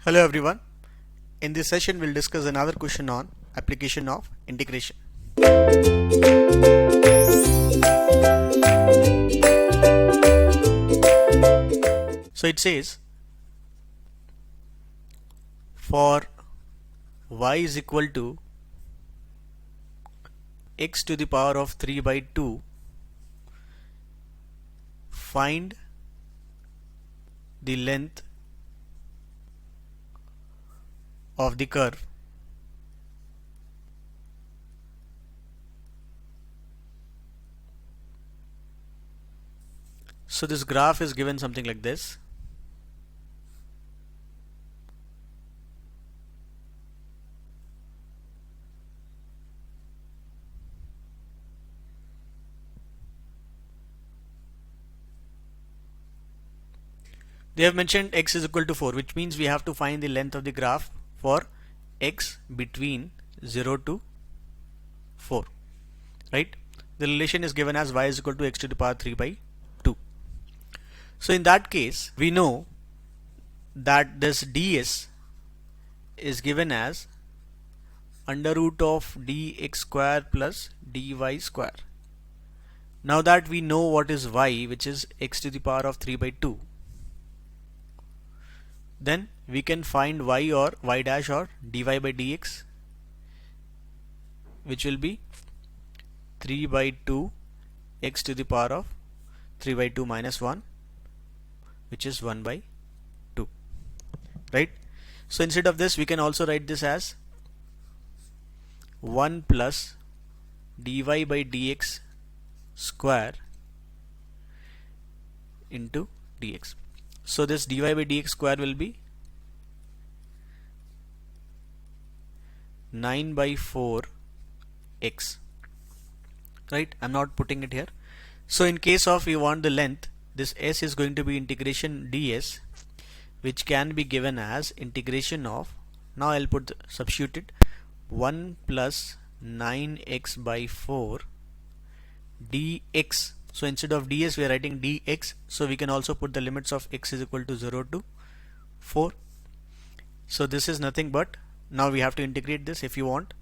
Hello everyone. In this session we'll discuss another question on application of integration. So it says for y is equal to x to the power of 3 by 2, find the length of the curve So this graph is given something like this. They have mentioned x is equal to 4, which means we have to find the length of the graph for x between 0 to 4, right? The relation is given as y is equal to x to the power 3 by 2. So in that case, we know that this ds is given as under root of dx square plus dy square. Now that we know what is y, which is x to the power of 3 by 2, then we can find y or y dash or dy by dx, which will be 3 by 2 x to the power of 3 by 2 minus 1, which is 1 by 2, right? So instead of this we can also write this as 1 plus dy by dx square into dx. So this dy by dx square will be 9 by 4 x, right? I'm not putting it here. So in case of you want the length, this s is going to be integration ds, which can be given as integration of, now I'll substitute it, 1 plus 9x by 4 dx. So instead of ds we are writing dx, so we can also put the limits of x is equal to 0 to 4. So this is nothing but, now we have to integrate this. If you want,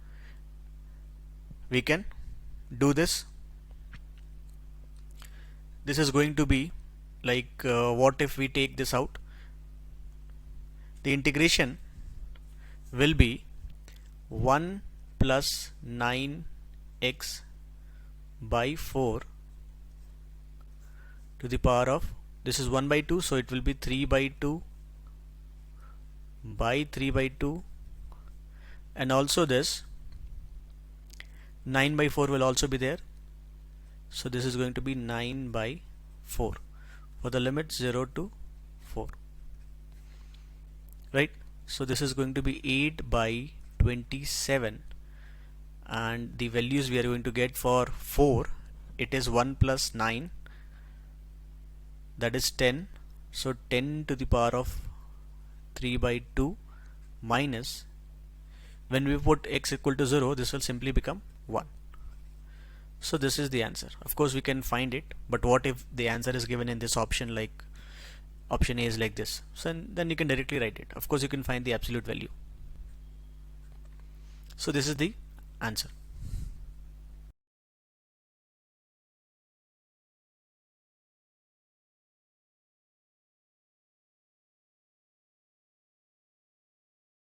we can do this. This is going to be like what if we take this out? The integration will be 1 plus 9x by 4 to the power of, this is 1 by 2, so it will be 3 by 2 by 3 by 2, and also this 9 by 4 will also be there, so this is going to be 9 by 4 for the limit 0 to 4, right? So this is going to be 8 by 27, and the values we are going to get for 4, it is 1 plus 9, that is 10, so 10 to the power of 3 by 2 minus, when we put x equal to 0, this will simply become 1. So this is the answer. Of course we can find it, but what if the answer is given in this option, like option A is like this? So then you can directly write it. Of course you can find the absolute value. So this is the answer.